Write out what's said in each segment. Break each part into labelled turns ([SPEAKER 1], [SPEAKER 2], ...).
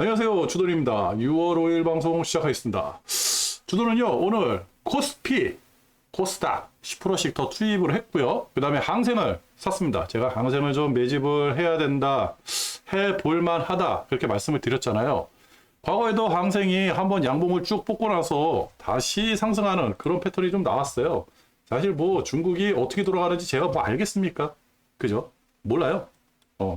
[SPEAKER 1] 안녕하세요. 주돈입니다. 6월 5일 방송 시작하겠습니다. 주돈은요, 오늘 코스피, 코스닥 10%씩 더 투입을 했고요. 그 다음에 항생을 샀습니다. 제가 항생을 좀 매집을 해야 된다, 해볼만 하다, 그렇게 말씀을 드렸잖아요. 과거에도 항생이 한번 양봉을 쭉 뽑고 나서 다시 상승하는 그런 패턴이 좀 나왔어요. 사실 뭐 중국이 어떻게 돌아가는지 제가 뭐 알겠습니까? 그죠? 몰라요.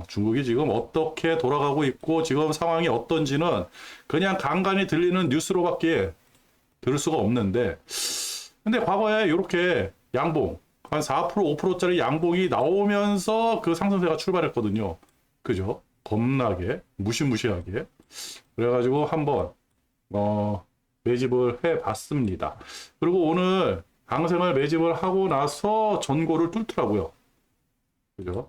[SPEAKER 1] 중국이 지금 어떻게 돌아가고 있고 지금 상황이 어떤지는 그냥 간간히 들리는 뉴스로밖에 들을 수가 없는데, 근데 과거에 이렇게 양봉 한 4%, 5%짜리 양봉이 나오면서 그 상승세가 출발했거든요. 그죠? 겁나게 무시무시하게. 그래가지고 한번 매집을 해봤습니다. 그리고 오늘 항생을 매집을 하고 나서 전고를 뚫더라고요. 그죠?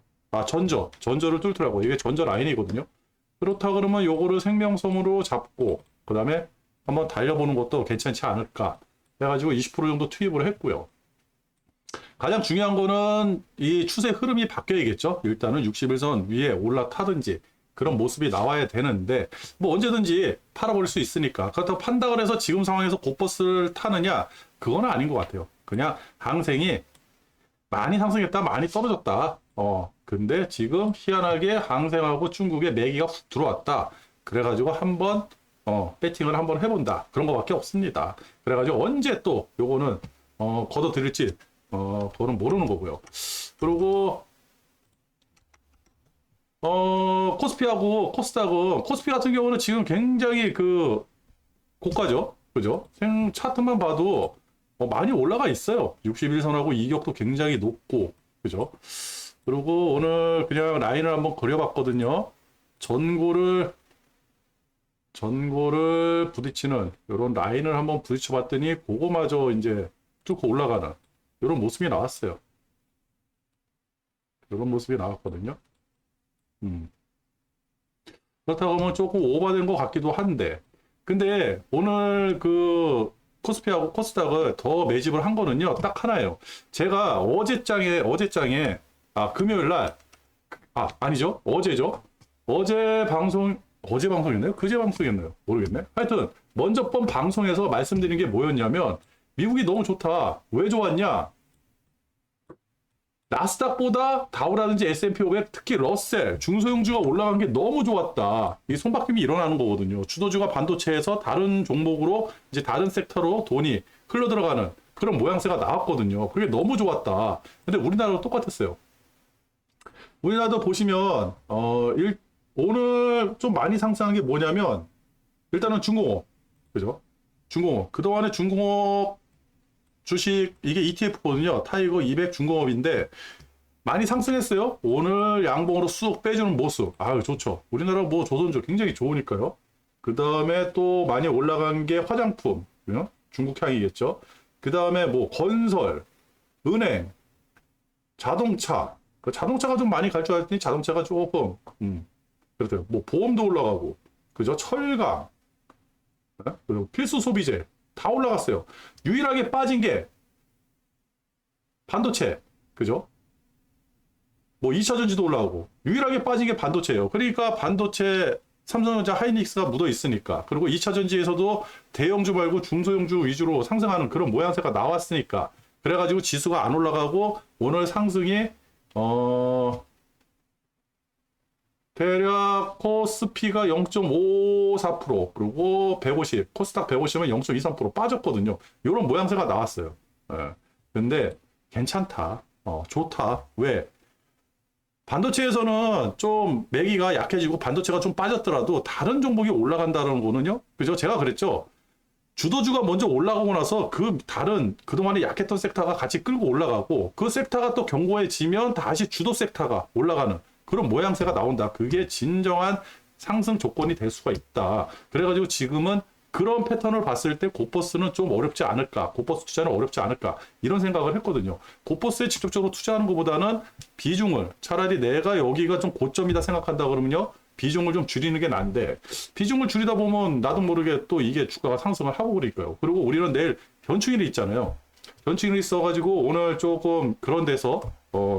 [SPEAKER 1] 전저를 뚫더라고. 이게 전저 라인이거든요. 그렇다 그러면 요거를 생명성으로 잡고, 그 다음에 한번 달려보는 것도 괜찮지 않을까 해가지고 20% 정도 투입을 했고요. 가장 중요한 거는 이 추세 흐름이 바뀌어야겠죠. 일단은 61선 위에 올라타든지 그런 모습이 나와야 되는데, 뭐 언제든지 팔아버릴 수 있으니까. 그렇다고 판다고 해서 지금 상황에서 곧버스를 타느냐, 그건 아닌 것 같아요. 그냥 항생이 많이 상승했다, 많이 떨어졌다. 근데 지금 희한하게 항생하고 중국에 매기가 훅 들어왔다. 그래가지고 한번 배팅을 한번 해본다. 그런 거밖에 없습니다. 그래가지고 언제 또 요거는 걷어들일지 그거는 모르는 거고요. 그리고 코스피하고 코스닥은, 코스피 같은 경우는 지금 굉장히 그 고가죠. 그죠? 차트만 봐도 많이 올라가 있어요. 61선하고 이격도 굉장히 높고, 그죠? 그리고 오늘 그냥 라인을 한번 그려봤거든요. 전고를 부딪히는 이런 라인을 한번 부딪혀봤더니 그거마저 이제 쭉 올라가는 이런 모습이 나왔어요. 이런 모습이 나왔거든요. 그렇다고 하면 조금 오버된 것 같기도 한데, 근데 오늘 그 코스피하고 코스닥을 더 매집을 한 거는요, 딱 하나예요. 제가 어제장에 금요일 날, 아니죠, 어제죠. 어제 방송이었나요? 그제 방송이었나요? 모르겠네. 하여튼 먼저 번 방송에서 말씀드린 게 뭐였냐면, 미국이 너무 좋다. 왜 좋았냐? 나스닥보다 다우라든지 S&P 500, 특히 러셀, 중소형주가 올라간 게 너무 좋았다. 이 손바뀜이 일어나는 거거든요. 주도주가 반도체에서 다른 종목으로, 이제 다른 섹터로 돈이 흘러 들어가는 그런 모양새가 나왔거든요. 그게 너무 좋았다. 근데 우리나라도 똑같았어요. 우리나라도 보시면 오늘 좀 많이 상승한 게 뭐냐면, 일단은 중공업, 그죠? 중공업, 그동안에 중공업 주식, 이게 ETF거든요. 타이거 200 중공업인데 많이 상승했어요. 오늘 양봉으로 쑥 빼주는 모습, 아유 좋죠. 우리나라 뭐 조선주 굉장히 좋으니까요. 그 다음에 또 많이 올라간 게 화장품, 중국향이겠죠. 그 다음에 뭐 건설, 은행, 자동차, 그 자동차가 좀 많이 갈 줄 알았더니 자동차가 조금 그렇대요. 뭐 보험도 올라가고, 그죠? 철강, 그리고 필수 소비재 다 올라갔어요. 유일하게 빠진 게 반도체, 그죠? 뭐 2차 전지도 올라가고, 유일하게 빠진 게 반도체예요. 그러니까 반도체, 삼성전자, 하이닉스가 묻어 있으니까. 그리고 2차 전지에서도 대형주 말고 중소형주 위주로 상승하는 그런 모양새가 나왔으니까. 그래가지고 지수가 안 올라가고, 오늘 상승이 대략 코스피가 0.54%, 그리고 150, 코스닥 150은 0.23% 빠졌거든요. 이런 모양새가 나왔어요. 근데 괜찮다. 좋다. 왜? 반도체에서는 좀 매기가 약해지고 반도체가 좀 빠졌더라도 다른 종목이 올라간다는 거는요. 그죠? 제가 그랬죠. 주도주가 먼저 올라가고 나서 그동안에 약했던 섹터가 같이 끌고 올라가고, 그 섹터가 또 견고해지면 다시 주도 섹터가 올라가는 그런 모양새가 나온다. 그게 진정한 상승 조건이 될 수가 있다. 그래가지고 지금은 그런 패턴을 봤을 때 곧버스는 좀 어렵지 않을까, 곧버스 투자는 어렵지 않을까, 이런 생각을 했거든요. 곧버스에 직접적으로 투자하는 것보다는 비중을, 차라리 내가 여기가 좀 고점이다 생각한다 그러면요, 비중을 좀 줄이는 게 나은데, 비중을 줄이다 보면 나도 모르게 또 이게 주가가 상승을 하고 그러니까요. 그리고 우리는 내일 변충일이 있잖아요. 변충일이 있어가지고 오늘 조금 그런 데서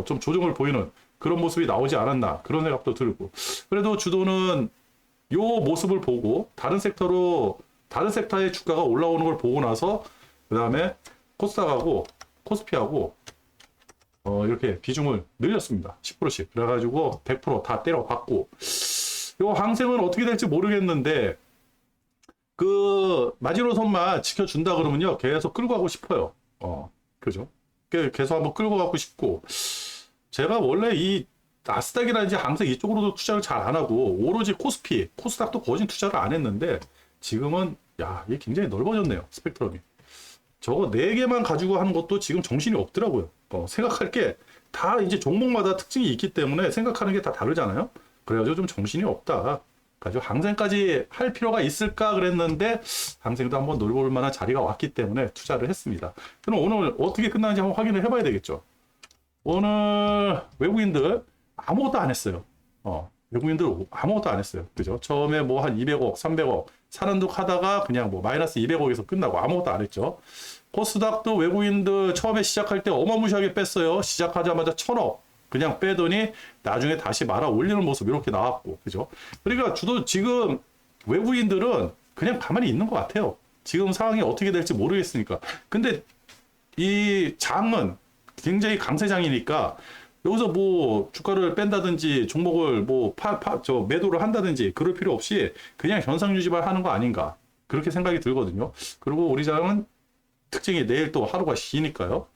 [SPEAKER 1] 좀 조정을 보이는 그런 모습이 나오지 않았나, 그런 생각도 들고. 그래도 주도는 요 모습을 보고 다른 섹터의 주가가 올라오는 걸 보고 나서 그다음에 코스닥하고 코스피하고 이렇게 비중을 늘렸습니다. 10%씩. 그래가지고 100%다 때려박고 요 항생은 어떻게 될지 모르겠는데 그 마지노선만 지켜준다 그러면요 계속 끌고 가고 싶어요. 그죠? 계속 한번 끌고 가고 싶고 제가 원래 이 나스닥이라든지 항상 이쪽으로도 투자를 잘 안 하고 오로지 코스닥도 거진 투자를 안 했는데 지금은 야 이게 굉장히 넓어졌네요. 스펙트럼이. 저거 4개만 가지고 하는 것도 지금 정신이 없더라고요. 생각할 게 다 이제 종목마다 특징이 있기 때문에 생각하는 게 다 다르잖아요. 그래가지고 좀 정신이 없다. 가지고 항생까지 할 필요가 있을까 그랬는데 항생도 한번 놀볼 만한 자리가 왔기 때문에 투자를 했습니다. 그럼 오늘 어떻게 끝나는지 한번 확인을 해봐야 되겠죠. 오늘 외국인들 아무것도 안 했어요. 외국인들 아무것도 안 했어요. 그죠? 처음에 뭐 한 200억, 300억 사는 둥 하다가 그냥 뭐 마이너스 200억에서 끝나고 아무것도 안 했죠. 코스닥도 외국인들 처음에 시작할 때 어마무시하게 뺐어요. 시작하자마자 1000억 그냥 빼더니 나중에 다시 말아 올리는 모습 이렇게 나왔고, 그죠? 그러니까 지금 외국인들은 그냥 가만히 있는 것 같아요. 지금 상황이 어떻게 될지 모르겠으니까. 근데 이 장은 굉장히 강세장이니까 여기서 뭐 주가를 뺀다든지 종목을 뭐 매도를 한다든지 그럴 필요 없이 그냥 현상 유지만 하는 거 아닌가 그렇게 생각이 들거든요. 그리고 우리 장은 특징이 내일 또 하루가 쉬니까요.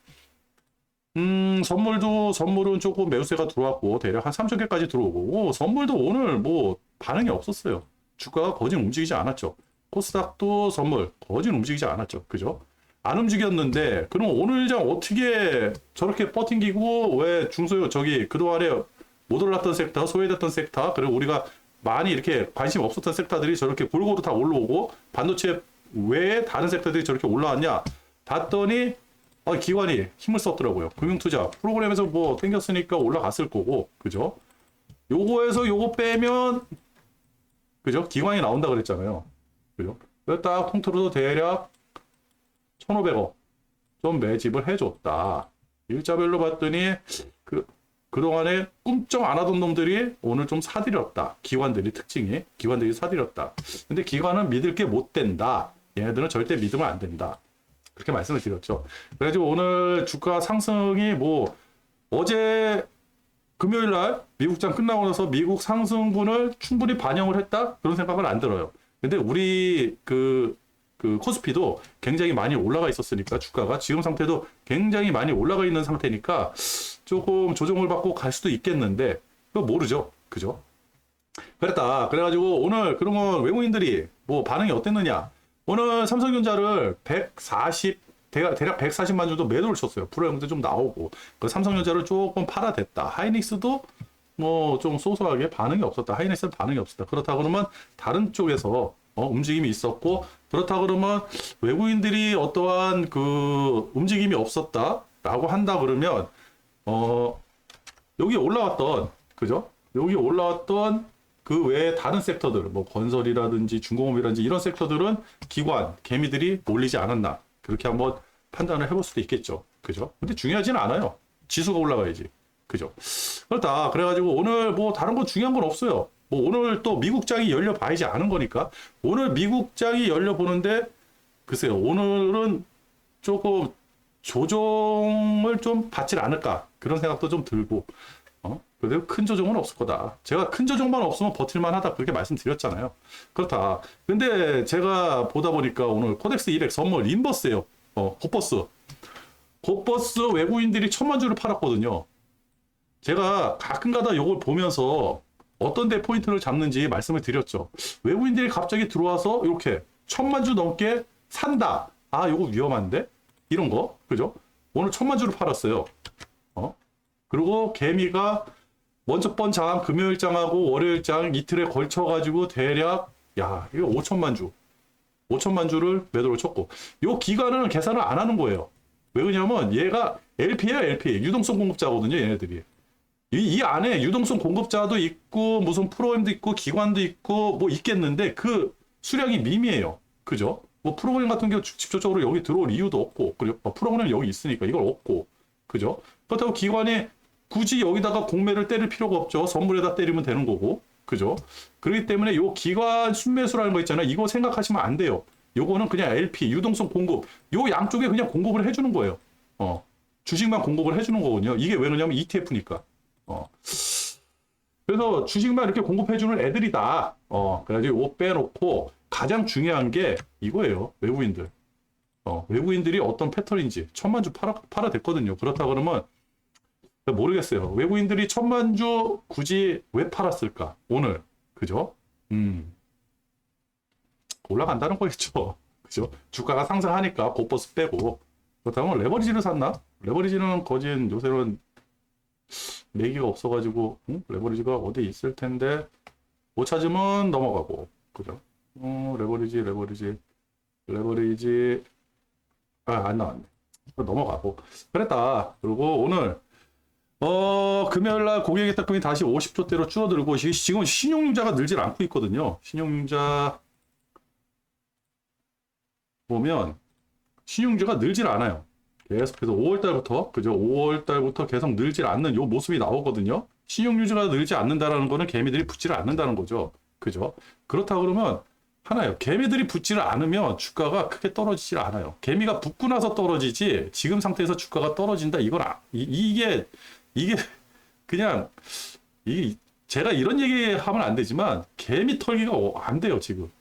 [SPEAKER 1] 선물은 조금 매수세가 들어왔고 대략 한 3,000개까지 들어오고 선물도 오늘 뭐 반응이 없었어요. 주가가 거진 움직이지 않았죠. 코스닥도 선물 거진 움직이지 않았죠. 그죠? 안 움직였는데 그럼 오늘 장 어떻게 저렇게 버팅기고 왜 그동안에 못 올랐던 섹터, 소외됐던 섹터, 그리고 우리가 많이 이렇게 관심 없었던 섹터들이 저렇게 골고루 다 올라오고 반도체 외에 다른 섹터들이 저렇게 올라왔냐 봤더니 기관이 힘을 썼더라고요. 금융투자 프로그램에서 뭐 땡겼으니까 올라갔을 거고, 그죠? 요거에서 요거 빼면, 그죠? 기관이 나온다 그랬잖아요. 그죠? 딱 통틀어도 대략 1,500억 좀 매집을 해줬다. 일자별로 봤더니 그동안에 꿈쩍 안 하던 놈들이 오늘 좀 사들였다. 기관들이 사들였다. 근데 기관은 믿을 게 못 된다. 얘네들은 절대 믿으면 안 된다. 그렇게 말씀을 드렸죠. 그래가지고 오늘 주가 상승이 뭐 어제 금요일 날 미국장 끝나고 나서 미국 상승분을 충분히 반영을 했다? 그런 생각은 안 들어요. 근데 우리 그 코스피도 굉장히 많이 올라가 있었으니까 주가가 지금 상태도 굉장히 많이 올라가 있는 상태니까 조금 조정을 받고 갈 수도 있겠는데 그거 모르죠. 그죠? 그래가지고 오늘 그러면 외국인들이 뭐 반응이 어땠느냐? 오늘 삼성전자를 대략 140만 정도 매도를 쳤어요. 프로형도 좀 나오고 그 삼성전자를 조금 팔아댔다. 하이닉스도 뭐 좀 소소하게 반응이 없었다. 하이닉스는 반응이 없었다. 그렇다 그러면 다른 쪽에서 움직임이 있었고 그렇다 그러면 외국인들이 어떠한 그 움직임이 없었다라고 한다 그러면 여기 올라왔던 그죠? 여기 올라왔던 그 외에 다른 섹터들, 뭐 건설이라든지 중공업이라든지 이런 섹터들은 개미들이 몰리지 않았나 그렇게 한번 판단을 해볼 수도 있겠죠. 그죠? 근데 중요하지는 않아요. 지수가 올라가야지. 그죠? 그렇다. 그래가지고 오늘 뭐 다른 건 중요한 건 없어요. 뭐 오늘 또 미국장이 열려 봐야지 아는 거니까 오늘 미국장이 열려 보는데 글쎄요. 오늘은 조금 조정을 좀 받질 않을까 그런 생각도 좀 들고 그래도 큰 조정은 없을 거다. 제가 큰 조정만 없으면 버틸만 하다 그렇게 말씀드렸잖아요. 그렇다. 근데 제가 보다 보니까 오늘 코덱스 200 선물 인버스예요. 곱버스 외국인들이 1,000만 주를 팔았거든요. 제가 가끔가다 이걸 보면서 어떤 데 포인트를 잡는지 말씀을 드렸죠. 외국인들이 갑자기 들어와서 이렇게 1,000만 주 넘게 산다. 이거 위험한데? 이런 거. 그죠? 오늘 1,000만 주를 팔았어요. 그리고 개미가 먼저 번 장, 금요일 장하고 월요일 장 이틀에 걸쳐가지고 대략, 이거 5천만 주를 매도를 쳤고, 요 기간은 계산을 안 하는 거예요. 왜 그러냐면 얘가 LP예요, LP. 유동성 공급자거든요, 얘네들이. 이 안에 유동성 공급자도 있고, 무슨 프로그램도 있고, 기관도 있고, 뭐 있겠는데, 그 수량이 미미해요. 그죠? 뭐 프로그램 같은 경우 직접적으로 여기 들어올 이유도 없고, 그리고 프로그램이 여기 있으니까 이걸 없고, 그죠? 그렇다고 기관이 굳이 여기다가 공매를 때릴 필요가 없죠. 선물에다 때리면 되는 거고. 그죠? 그렇기 때문에 요 기관 순매수라는 거 있잖아요. 이거 생각하시면 안 돼요. 요거는 그냥 LP, 유동성 공급, 요 양쪽에 그냥 공급을 해주는 거예요. 주식만 공급을 해주는 거거든요. 이게 왜 그러냐면 ETF니까. 그래서 주식만 이렇게 공급해주는 애들이다. 그래가지고 요 빼놓고 가장 중요한 게 이거예요. 외국인들. 외국인들이 어떤 패턴인지 1000만 주 팔아댔거든요. 그렇다 그러면 모르겠어요. 외국인들이 1000만 주 굳이 왜 팔았을까? 오늘. 그죠? 올라간다는 거겠죠. 그죠? 주가가 상승하니까 고버스 빼고. 그렇다면 레버리지를 샀나? 레버리지는 거진 요새는 매기가 없어가지고 레버리지가 어디 있을 텐데 못 찾으면 넘어가고. 그죠? 레버리지 안 나왔네. 넘어가고. 그랬다. 그리고 오늘 금요일날 고객의 딱금이 다시 50조대로 줄어들고 지금 신용융자가 늘질 않고 있거든요. 신용융자 보면 신용융자가 늘질 않아요. 계속해서 5월달부터 그죠? 5월달부터 계속 늘질 않는 요 모습이 나오거든요. 신용유지가 늘지 않는다라는 거는 개미들이 붙지를 않는다는 거죠. 그죠? 그렇다 그러면 하나요. 개미들이 붙지를 않으면 주가가 크게 떨어지질 않아요. 개미가 붙고 나서 떨어지지 지금 상태에서 주가가 떨어진다 이건 이게 그냥 이게 제가 이런 얘기하면 안 되지만 개미 털기가 안 돼요 지금.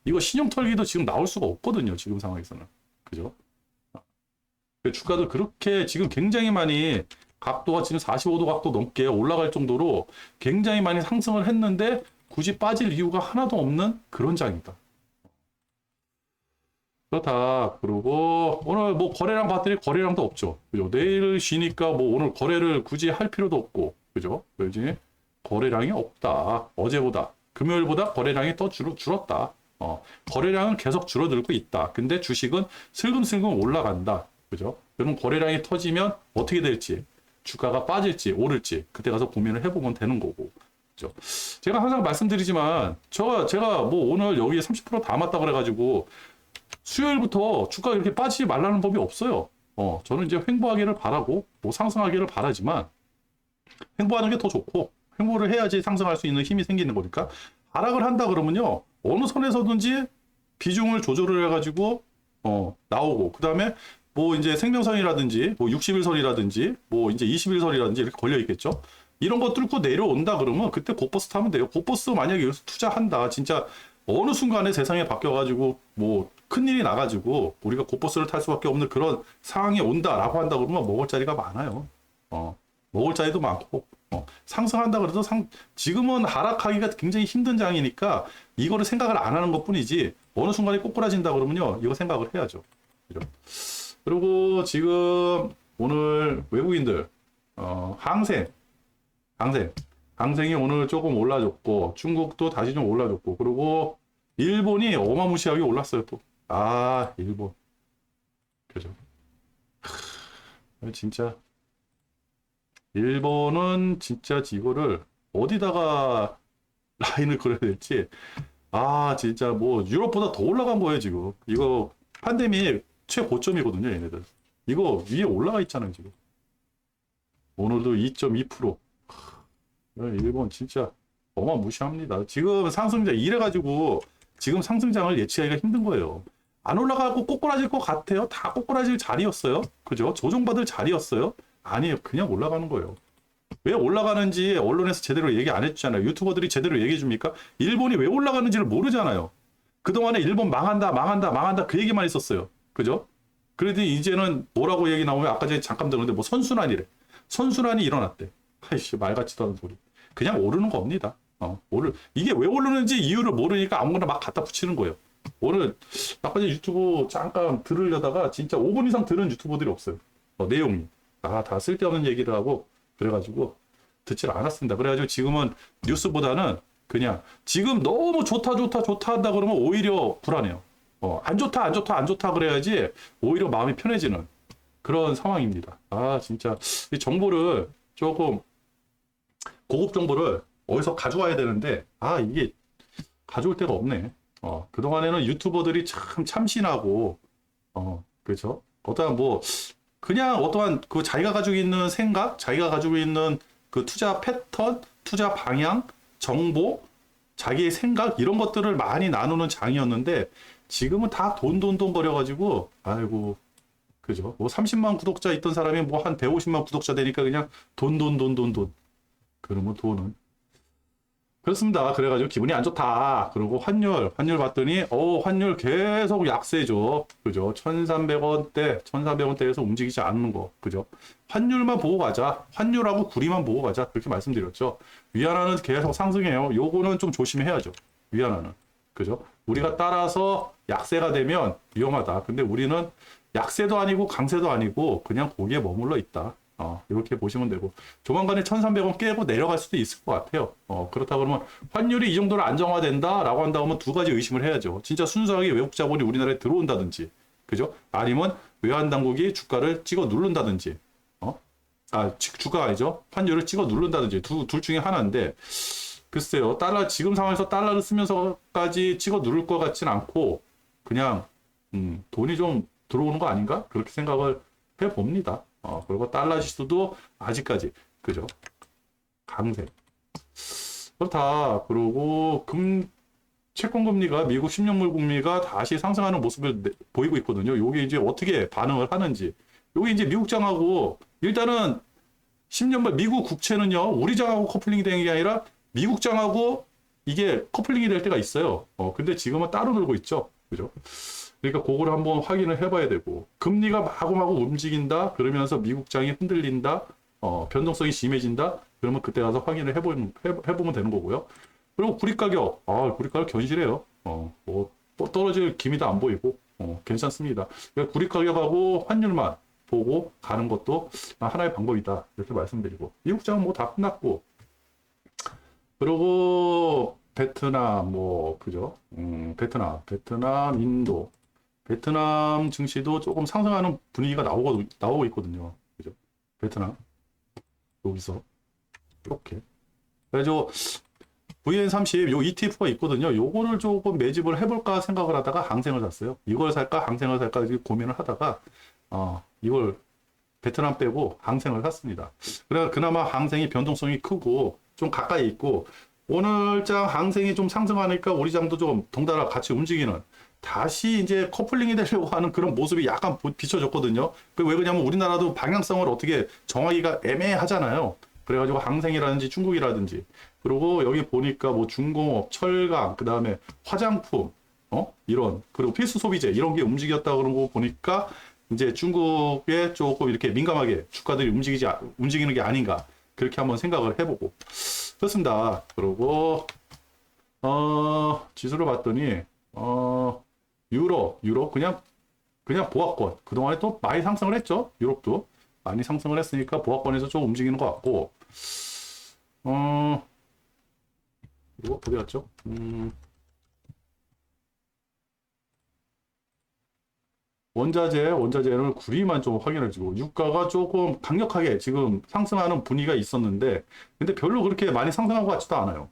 [SPEAKER 1] 이거 신용 털기도 지금 나올 수가 없거든요 지금 상황에서는. 그죠? 주가도 그렇게 지금 굉장히 많이 각도가 지금 45도 각도 넘게 올라갈 정도로 굉장히 많이 상승을 했는데 굳이 빠질 이유가 하나도 없는 그런 장이다. 그렇다. 그리고 오늘 뭐 거래량 봤더니 거래량도 없죠. 그죠? 내일 쉬니까 뭐 오늘 거래를 굳이 할 필요도 없고. 그죠? 왜지? 거래량이 없다. 어제보다. 금요일보다 거래량이 더 줄었다. 거래량은 계속 줄어들고 있다. 근데 주식은 슬금슬금 올라간다. 그죠? 여러분 거래량이 터지면 어떻게 될지, 주가가 빠질지 오를지 그때 가서 고민을 해보면 되는 거고. 그죠? 제가 항상 말씀드리지만 제가 뭐 오늘 여기에 30% 남았다 그래가지고 수요일부터 주가가 이렇게 빠지지 말라는 법이 없어요. 저는 이제 횡보하기를 바라고 뭐 상승하기를 바라지만 횡보하는 게 더 좋고 횡보를 해야지 상승할 수 있는 힘이 생기는 거니까 하락을 한다 그러면요 어느 선에서든지 비중을 조절을 해가지고 나오고 그 다음에 뭐 이제 생명선이라든지 뭐 60일선이라든지 뭐 이제 20일선이라든지 이렇게 걸려 있겠죠. 이런 거 뚫고 내려온다 그러면 그때 고버스 타면 돼요. 고버스 만약에 여기서 투자한다 진짜 어느 순간에 세상에 바뀌어가지고 뭐 큰일이 나가지고 우리가 고버스를 탈 수밖에 없는 그런 상황이 온다라고 한다 그러면 먹을 자리가 많아요. 먹을 자리도 많고 상승한다 그래도 지금은 하락하기가 굉장히 힘든 장이니까 이거를 생각을 안 하는 것 뿐이지 어느 순간에 꼬꾸라진다 그러면요 이거 생각을 해야죠. 그죠? 그리고 지금 오늘 외국인들 항생이 오늘 조금 올라줬고 중국도 다시 좀 올라줬고 그리고 일본이 어마무시하게 올랐어요 또. 일본 그죠? 진짜 일본은 진짜 이거를 어디다가 라인을 그려야 될지 진짜 뭐 유럽보다 더 올라간 거예요 지금. 이거 팬데믹 최고점이거든요 얘네들. 이거 위에 올라가 있잖아요 지금. 오늘도 2.2%. 일본 진짜 어마무시합니다. 지금 상승자 이래가지고 지금 상승장을 예측하기가 힘든 거예요. 안 올라가고 꼬꾸라질 것 같아요. 다 꼬꾸라질 자리였어요. 그죠? 조정받을 자리였어요. 아니에요. 그냥 올라가는 거예요. 왜 올라가는지 언론에서 제대로 얘기 안 해주잖아요. 유튜버들이 제대로 얘기해 줍니까? 일본이 왜 올라가는지를 모르잖아요. 그동안에 일본 망한다 그 얘기만 했었어요. 그죠? 그래도 이제는 뭐라고 얘기 나오면 아까 전에 잠깐 들었는데 뭐 선순환이래. 선순환이 일어났대. 아이씨 말 같지도 않은 소리. 그냥 오르는 겁니다. 이게 왜 오르는지 이유를 모르니까 아무거나 막 갖다 붙이는 거예요. 오늘 아까 전에 유튜브 잠깐 들으려다가 진짜 5분 이상 들은 유튜버들이 없어요. 내용이. 다 쓸데없는 얘기를 하고 그래가지고 듣질 않았습니다. 그래가지고 지금은 뉴스보다는 그냥 지금 너무 좋다 한다 그러면 오히려 불안해요. 안 좋다 그래야지 오히려 마음이 편해지는 그런 상황입니다. 진짜 이 정보를 조금 고급 정보를 어디서 가져와야 되는데 이게 가져올 데가 없네. 그동안에는 유튜버들이 참 참신하고 그렇죠? 그냥 어떠한 자기가 가지고 있는 생각, 자기가 가지고 있는 그 투자 패턴, 투자 방향 정보, 자기의 생각 이런 것들을 많이 나누는 장이었는데 지금은 다 돈 거려가지고 아이고 그죠? 뭐 30만 구독자 있던 사람이 뭐 한 150만 구독자 되니까 그냥 돈. 그러면 돈은 그렇습니다. 그래가지고 기분이 안 좋다. 그리고 환율 봤더니 환율 계속 약세죠. 그죠? 1,300원대, 1,400원대에서 움직이지 않는 거. 그죠? 환율만 보고 가자. 환율하고 구리만 보고 가자. 그렇게 말씀드렸죠. 위안화는 계속 상승해요. 요거는 좀 조심해야죠. 위안화는. 그죠? 우리가 따라서 약세가 되면 위험하다. 근데 우리는 약세도 아니고 강세도 아니고 그냥 거기에 머물러 있다. 이렇게 보시면 되고 조만간에 1,300원 깨고 내려갈 수도 있을 것 같아요. 그렇다 그러면 환율이 이 정도로 안정화된다라고 한다면 두 가지 의심을 해야죠. 진짜 순수하게 외국 자본이 우리나라에 들어온다든지, 그죠? 아니면 외환 당국이 주가를 찍어 누른다든지, 주가가 아니죠. 환율을 찍어 누른다든지 둘 중에 하나인데 글쎄요. 지금 상황에서 달러를 쓰면서까지 찍어 누를 것 같진 않고 그냥 돈이 좀 들어오는 거 아닌가? 그렇게 생각을 해봅니다. 그리고 달러 지수도 아직까지 그죠? 강세. 그렇다. 그리고 채권 금리가 미국 10년물 금리가 다시 상승하는 모습을 보이고 있거든요. 요게 이제 어떻게 반응을 하는지. 요게 이제 미국장하고 일단은 10년물 미국 국채는요. 우리장하고 커플링이 되는 게 아니라 미국장하고 이게 커플링이 될 때가 있어요. 근데 지금은 따로 놀고 있죠. 그죠? 그러니까 그걸 한번 확인을 해봐야 되고 금리가 마구마구 움직인다 그러면서 미국장이 흔들린다 변동성이 심해진다 그러면 그때 가서 확인을 해보면 되는 거고요. 그리고 구리 가격 견실해요. 뭐 떨어질 기미도 안 보이고 괜찮습니다. 그러니까 구리 가격하고 환율만 보고 가는 것도 하나의 방법이다 이렇게 말씀드리고 미국장은 뭐 다 끝났고 그리고 베트남 그죠? 베트남 인도 베트남 증시도 조금 상승하는 분위기가 나오고 있거든요. 그죠? 베트남. 여기서. 이렇게. 그래서 VN30, 요 ETF가 있거든요. 요거를 조금 매집을 해볼까 생각을 하다가 항생을 샀어요. 이걸 살까, 항생을 살까 이렇게 고민을 하다가, 이걸 베트남 빼고 항생을 샀습니다. 그래, 그나마 항생이 변동성이 크고, 좀 가까이 있고, 오늘장 항생이 좀 상승하니까 우리 장도 좀 동달아 같이 움직이는, 다시 이제 커플링이 되려고 하는 그런 모습이 약간 비춰졌거든요. 왜 그러냐면 우리나라도 방향성을 어떻게 정하기가 애매하잖아요. 그래가지고 항생이라든지 중국이라든지 그리고 여기 보니까 뭐 중공업, 철강, 그 다음에 화장품, 이런 그리고 필수 소비재 이런 게 움직였다 그런 거 보니까 이제 중국에 조금 이렇게 민감하게 주가들이 움직이는 게 아닌가 그렇게 한번 생각을 해보고 그렇습니다. 그리고 지수를 봤더니 유로 그냥 보합권 그동안에 또 많이 상승을 했죠. 유럽도 많이 상승을 했으니까 보합권에서 좀 움직이는 것 같고 이거 어디 갔죠? 원자재는 구리만 좀 확인해주고 유가가 조금 강력하게 지금 상승하는 분위기가 있었는데 근데 별로 그렇게 많이 상승한 것 같지도 않아요.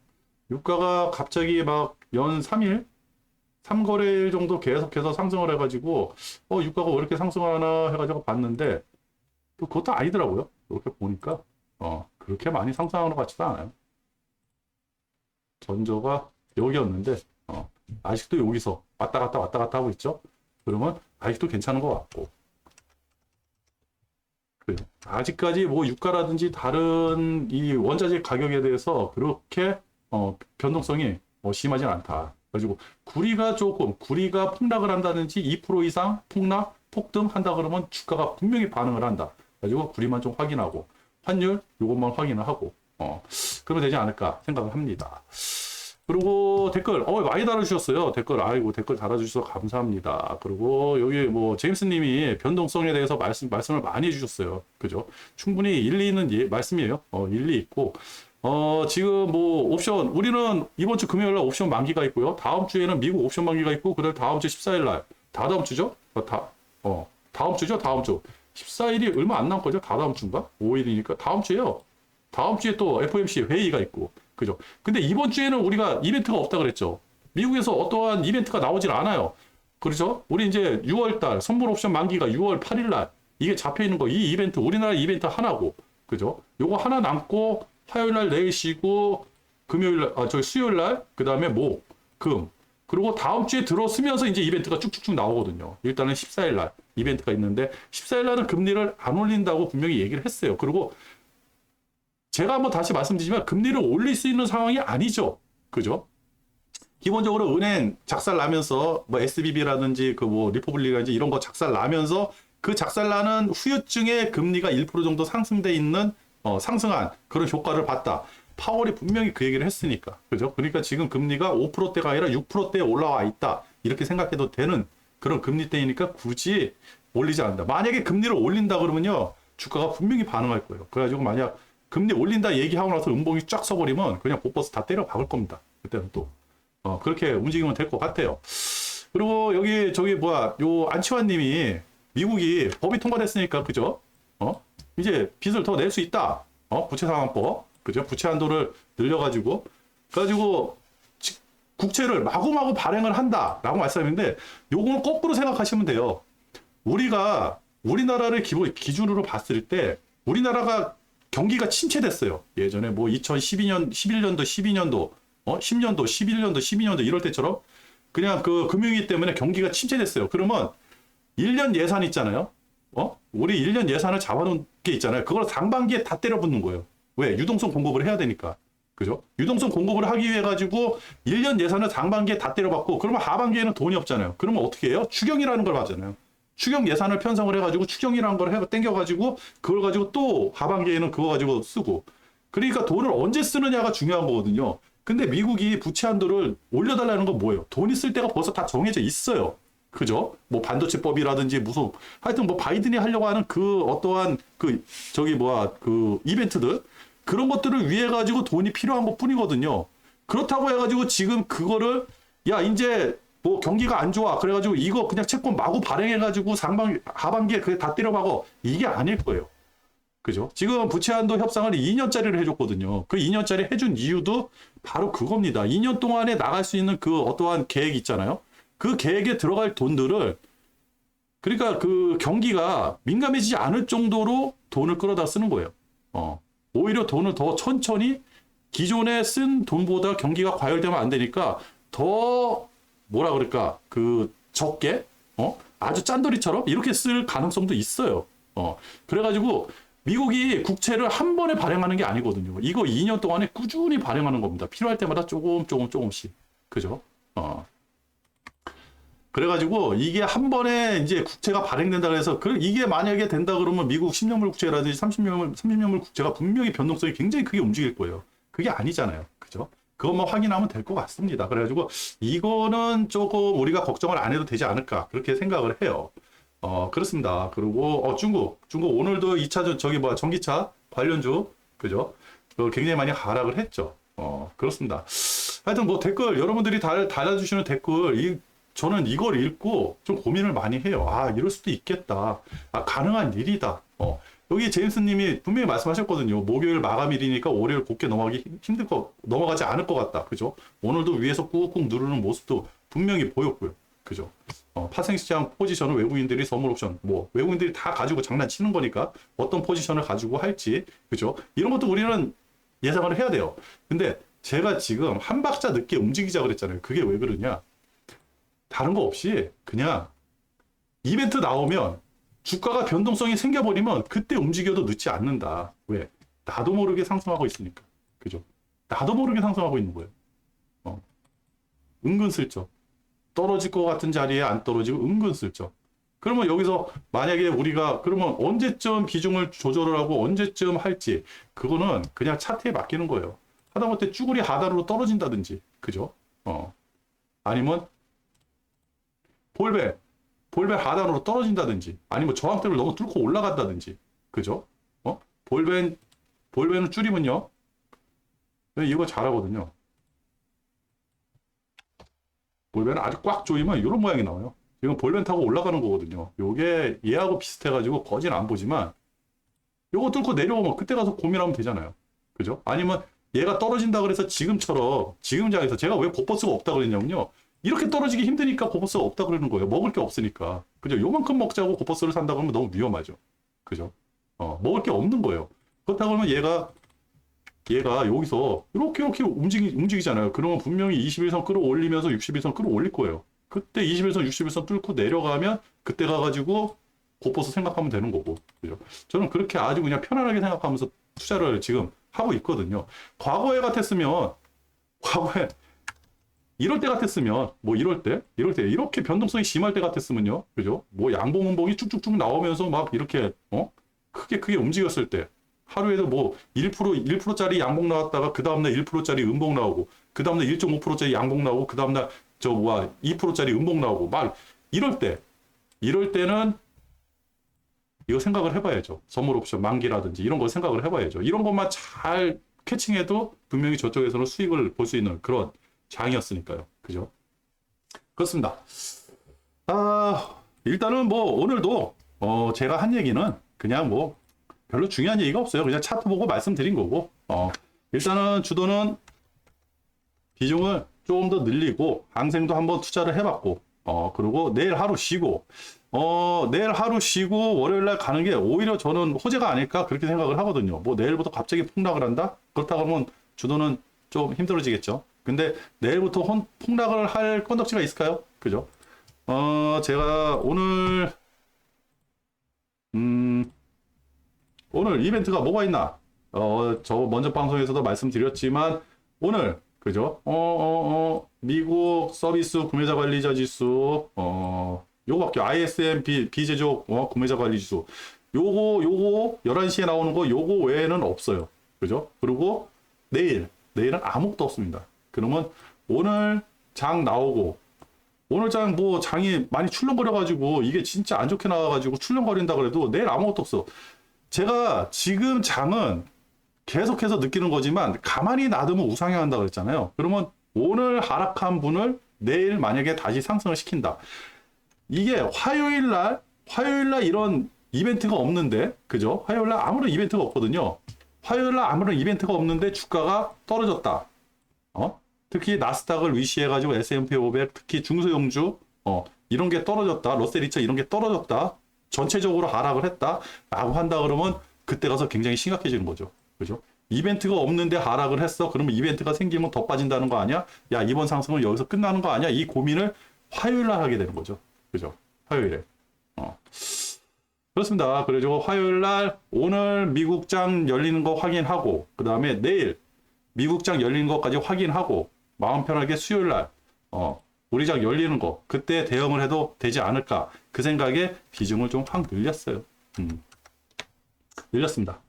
[SPEAKER 1] 유가가 갑자기 막 연 3일 3거래일 정도 계속해서 상승을 해가지고 유가가 왜 이렇게 상승하나 해가지고 봤는데 또 그것도 아니더라고요. 이렇게 보니까 그렇게 많이 상승하는 것 같지도 않아요. 전저가 여기였는데 아직도 여기서 왔다 갔다 하고 있죠. 그러면 아직도 괜찮은 것 같고 그래요. 아직까지 뭐 유가라든지 다른 이 원자재 가격에 대해서 그렇게 변동성이 심하진 않다. 그리고 구리가 폭락을 한다든지 2% 이상 폭등 한다 그러면 주가가 분명히 반응을 한다. 그래가지고 구리만 좀 확인하고 환율 요것만 확인을 하고 그러면 되지 않을까 생각을 합니다. 그리고 댓글 많이 달아주셨어요. 댓글 달아주셔서 감사합니다. 그리고 여기 뭐 제임스 님이 변동성에 대해서 말씀을 많이 해주셨어요. 그죠? 충분히 일리 있는 말씀이에요. 일리 있고 지금 뭐 옵션 우리는 이번 주 금요일 날 옵션 만기가 있고요. 다음 주에는 미국 옵션 만기가 있고 그다음 다음 주 14일 날 다음 주죠? 다음 주죠? 다음 주 14일이 얼마 안 남거든요. 다음 주인가? 5일이니까 다음 주에요. 다음 주에 또 FOMC 회의가 있고 그죠? 근데 이번 주에는 우리가 이벤트가 없다 그랬죠. 미국에서 어떠한 이벤트가 나오질 않아요. 그렇죠? 우리 이제 6월달 선물 옵션 만기가 6월 8일 날 이게 잡혀 있는 거 이 이벤트 우리나라 이벤트 하나고 그죠? 요거 하나 남고 화요일 날 내일 쉬고 금요일 날, 저기 수요일 날, 그 다음에 목, 금. 그리고 다음 주에 들어서면서 이제 이벤트가 쭉쭉쭉 나오거든요. 일단은 14일 날 이벤트가 있는데 14일 날은 금리를 안 올린다고 분명히 얘기를 했어요. 그리고 제가 한번 다시 말씀드리지만 금리를 올릴 수 있는 상황이 아니죠. 그죠? 기본적으로 은행 작살 나면서 뭐 SBB라든지 그 뭐 리퍼블릭이라든지 이런 거 작살 나면서 그 작살 나는 후유증에 금리가 1% 정도 상승돼 있는 상승한 그런 효과를 봤다. 파월이 분명히 그 얘기를 했으니까. 그죠? 그러니까 지금 금리가 5%대가 아니라 6%대에 올라와 있다. 이렇게 생각해도 되는 그런 금리대이니까 굳이 올리지 않는다. 만약에 금리를 올린다 그러면요. 주가가 분명히 반응할 거예요. 그래가지고 만약 금리 올린다 얘기하고 나서 음봉이 쫙 서버리면 그냥 곧버스 다 때려 박을 겁니다. 그때는 또. 그렇게 움직이면 될 것 같아요. 그리고 여기 저기 뭐야 요 안치환 님이 미국이 법이 통과됐으니까 그죠? 이제 빚을 더 낼 수 있다. 부채상환법. 그죠? 부채 한도를 늘려가지고 국채를 마구마구 발행을 한다라고 말씀했는데 요거는 거꾸로 생각하시면 돼요. 우리나라를 기준으로 봤을 때 우리나라가 경기가 침체됐어요. 예전에 뭐 2012년, 11년도, 12년도, 10년도, 11년도, 12년도 이럴 때처럼 그냥 그 금융위기 때문에 경기가 침체됐어요. 그러면 1년 예산 있잖아요. 우리 1년 예산을 잡아놓은 게 있잖아요. 그걸 상반기에 다 때려붓는 거예요. 왜? 유동성 공급을 해야 되니까. 그죠? 유동성 공급을 하기 위해 가지고 1년 예산을 상반기에 다 때려받고 그러면 하반기에는 돈이 없잖아요. 그러면 어떻게 해요? 추경이라는 걸 하잖아요. 추경 예산을 편성을 해가지고 추경이라는 걸 땡겨가지고 그걸 가지고 또 하반기에는 그거 가지고 쓰고 그러니까 돈을 언제 쓰느냐가 중요한 거거든요. 근데 미국이 부채 한도를 올려달라는 건 뭐예요? 돈 있을 때가 벌써 다 정해져 있어요. 그죠? 뭐 반도체법이라든지 무슨 하여튼 뭐 바이든이 하려고 하는 그 어떠한 그 이벤트들 그런 것들을 위해 가지고 돈이 필요한 것 뿐이거든요. 그렇다고 해가지고 지금 그거를 야 이제 뭐 경기가 안 좋아 그래가지고 이거 그냥 채권 마구 발행해가지고 하반기에 그게 다 때려박어 이게 아닐 거예요. 그죠? 지금 부채 한도 협상을 2년짜리를 해줬거든요. 그 2년짜리 해준 이유도 바로 그겁니다. 2년 동안에 나갈 수 있는 그 어떠한 계획 있잖아요. 그 계획에 들어갈 돈들을 그러니까 그 경기가 민감해지지 않을 정도로 돈을 끌어다 쓰는 거예요. 오히려 돈을 더 천천히 기존에 쓴 돈보다 경기가 과열되면 안 되니까 더 뭐라 그럴까 그 적게 아주 짠돌이처럼 이렇게 쓸 가능성도 있어요. 그래가지고 미국이 국채를 한 번에 발행하는 게 아니거든요. 이거 2년 동안에 꾸준히 발행하는 겁니다. 필요할 때마다 조금씩. 그죠? 그래가지고 이게 한 번에 이제 국채가 발행된다 그래서 이게 만약에 된다 그러면 미국 10년물 국채라든지 30년물 국채가 분명히 변동성이 굉장히 크게 움직일 거예요. 그게 아니잖아요. 그죠? 그것만 확인하면 될 것 같습니다. 그래가지고 이거는 조금 우리가 걱정을 안 해도 되지 않을까 그렇게 생각을 해요. 그렇습니다. 그리고 중국 오늘도 2차 전기차 관련주 그죠? 굉장히 많이 하락을 했죠. 그렇습니다. 하여튼 뭐 댓글 여러분들이 달아주시는 댓글 저는 이걸 읽고 좀 고민을 많이 해요. 이럴 수도 있겠다. 가능한 일이다. 여기 제임스님이 분명히 말씀하셨거든요. 목요일 마감일이니까 월요일 곱게 넘어가지 않을 것 같다. 그죠? 오늘도 위에서 꾹꾹 누르는 모습도 분명히 보였고요. 그죠? 파생시장 포지션을 외국인들이 선물 옵션, 외국인들이 다 가지고 장난치는 거니까 어떤 포지션을 가지고 할지, 그죠? 이런 것도 우리는 예상을 해야 돼요. 근데 제가 지금 한 박자 늦게 움직이자 그랬잖아요. 그게 왜 그러냐? 다른 거 없이 그냥 이벤트 나오면 주가가 변동성이 생겨버리면 그때 움직여도 늦지 않는다. 왜? 나도 모르게 상승하고 있으니까. 그죠? 나도 모르게 상승하고 있는 거예요. 은근슬쩍. 떨어질 것 같은 자리에 안 떨어지고 은근슬쩍. 그러면 여기서 만약에 우리가 그러면 언제쯤 비중을 조절을 하고 언제쯤 할지 그거는 그냥 차트에 맡기는 거예요. 하다못해 쭈구리 하단으로 떨어진다든지. 그죠? 아니면 볼벨 하단으로 떨어진다든지 아니면 저항대를 너무 뚫고 올라간다든지 그죠? 볼벤은 줄이면요 이거 잘하거든요. 볼벤은 아주 꽉 조이면 이런 모양이 나와요. 지금 볼벤 타고 올라가는 거거든요. 요게 얘하고 비슷해가지고 거진 안 보지만 요거 뚫고 내려오면 그때 가서 고민하면 되잖아요. 그죠? 아니면 얘가 떨어진다 그래서 지금처럼 지금 장에서 제가 왜 곧버스가 없다 그랬냐면요. 이렇게 떨어지기 힘드니까 곧버스가 없다 그러는 거예요. 먹을 게 없으니까. 그죠? 요만큼 먹자고 곧버스를 산다고 하면 너무 위험하죠. 그죠? 먹을 게 없는 거예요. 그렇다고 하면 얘가 얘가 여기서 이렇게 움직이잖아요. 그러면 분명히 21선 끌어올리면서 61선 끌어올릴 거예요. 그때 21선, 61선 뚫고 내려가면 그때 가가지고 고퍼스 생각하면 되는 거고. 그죠? 저는 그렇게 아주 그냥 편안하게 생각하면서 투자를 지금 하고 있거든요. 과거에 이럴 때 같았으면, 뭐 이럴 때 이렇게 변동성이 심할 때 같았으면요. 그죠? 뭐 양봉, 음봉이 쭉쭉쭉 나오면서 막 이렇게, 크게 움직였을 때. 하루에도 뭐 1%짜리 양봉 나왔다가 그 다음날 1%짜리 음봉 나오고, 그 다음날 1.5%짜리 양봉 나오고, 그 다음날 2%짜리 음봉 나오고, 막 이럴 때는 이거 생각을 해봐야죠. 선물 옵션 만기라든지 이런 거 생각을 해봐야죠. 이런 것만 잘 캐칭해도 분명히 저쪽에서는 수익을 볼 수 있는 그런 장이었으니까요. 그죠? 그렇습니다. 일단은 뭐 오늘도 제가 한 얘기는 그냥 뭐 별로 중요한 얘기가 없어요. 그냥 차트 보고 말씀드린 거고, 일단은 주도는 비중을 조금 더 늘리고 항생도 한번 투자를 해봤고, 그리고 내일 하루 쉬고, 월요일 날 가는 게 오히려 저는 호재가 아닐까 그렇게 생각을 하거든요. 뭐 내일부터 갑자기 폭락을 한다? 그렇다고 하면 주도는 좀 힘들어지겠죠. 근데 내일부터 폭락을 할 건덕지가 있을까요? 그죠? 제가 오늘 이벤트가 뭐가 있나? 저 먼저 방송에서도 말씀드렸지만, 오늘, 그죠? 미국 서비스 구매자 관리자 지수, 요거밖에, ISM 비제조업 구매자 관리 지수. 요거 11시에 나오는 거 요거 외에는 없어요. 그죠? 그리고 내일은 아무것도 없습니다. 그러면 오늘 장 나오고, 오늘 장이 많이 출렁거려가지고 이게 진짜 안 좋게 나와가지고 출렁거린다 그래도 내일 아무것도 없어. 제가 지금 장은 계속해서 느끼는 거지만 가만히 놔두면 우상향한다 그랬잖아요. 그러면 오늘 하락한 분을 내일 만약에 다시 상승을 시킨다. 이게 화요일 날 이런 이벤트가 없는데, 그죠? 화요일 날 아무런 이벤트가 없거든요. 화요일 날 아무런 이벤트가 없는데 주가가 떨어졌다. 특히 나스닥을 위시해가지고 S&P 500, 특히 중소형주, 이런 게 떨어졌다. 러셀 2000 이런 게 떨어졌다. 전체적으로 하락을 했다. 라고 한다 그러면 그때 가서 굉장히 심각해지는 거죠. 그죠? 이벤트가 없는데 하락을 했어. 그러면 이벤트가 생기면 더 빠진다는 거 아니야? 야, 이번 상승은 여기서 끝나는 거 아니야? 이 고민을 화요일 날 하게 되는 거죠. 그죠? 화요일에. 그렇습니다. 그래서 화요일 날 오늘 미국장 열리는 거 확인하고, 그 다음에 내일 미국장 열리는 것까지 확인하고, 마음 편하게 수요일 날 우리 장 열리는 거 그때 대응을 해도 되지 않을까 그 생각에 비중을 좀 확 늘렸어요. 늘렸습니다.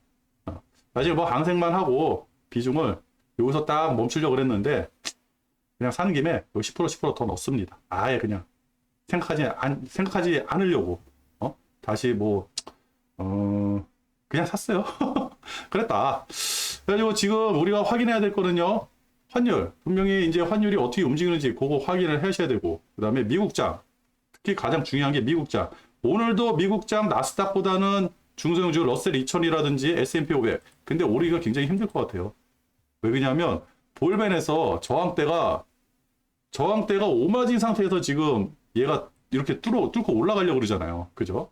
[SPEAKER 1] 사실 뭐 항생만 하고 비중을 여기서 딱 멈추려고 그랬는데 그냥 사는 김에 10%더 넣습니다. 아예 그냥 생각하지 않으려고 다시 뭐 그냥 샀어요. 그랬다. 그래가지고 지금 우리가 확인해야 될 거는요. 환율. 분명히 이제 환율이 어떻게 움직이는지 그거 확인을 하셔야 되고, 그 다음에 미국장. 특히 가장 중요한 게 미국장. 오늘도 미국장 나스닥보다는 중소형주 러셀 2000이라든지 S&P 500. 근데 오르기가 굉장히 힘들 것 같아요. 왜 그러냐면 볼벤에서 저항대가 오마진 상태에서 지금 얘가 이렇게 뚫고 올라가려고 그러잖아요. 그죠?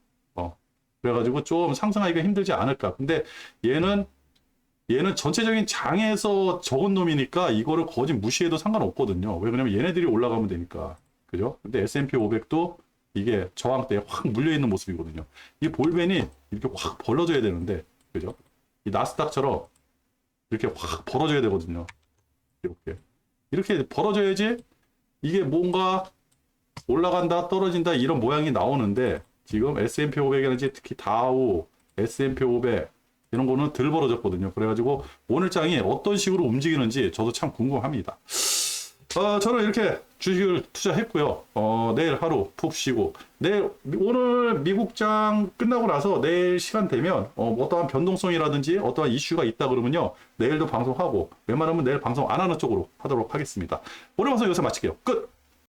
[SPEAKER 1] 그래가지고 좀 상승하기가 힘들지 않을까. 근데 얘는 전체적인 장에서 적은 놈이니까 이거를 거짓 무시해도 상관없거든요. 왜 그러냐면 얘네들이 올라가면 되니까. 그죠? 근데 S&P 500도 이게 저항대에 확 물려있는 모습이거든요. 이 볼벤이 이렇게 확 벌어져야 되는데, 그죠? 이 나스닥처럼 이렇게 확 벌어져야 되거든요. 이렇게 벌어져야지 이게 뭔가 올라간다, 떨어진다 이런 모양이 나오는데, 지금 S&P 500이라든지 특히 다우, S&P 500 이런 거는 덜 벌어졌거든요. 그래가지고 오늘 장이 어떤 식으로 움직이는지 저도 참 궁금합니다. 저는 이렇게 주식을 투자했고요. 내일 하루 푹 쉬고, 오늘 미국장 끝나고 나서 내일 시간 되면 어떠한 변동성이라든지 어떠한 이슈가 있다 그러면요. 내일도 방송하고, 웬만하면 내일 방송 안 하는 쪽으로 하도록 하겠습니다. 오늘 방송 여기서 마칠게요. 끝!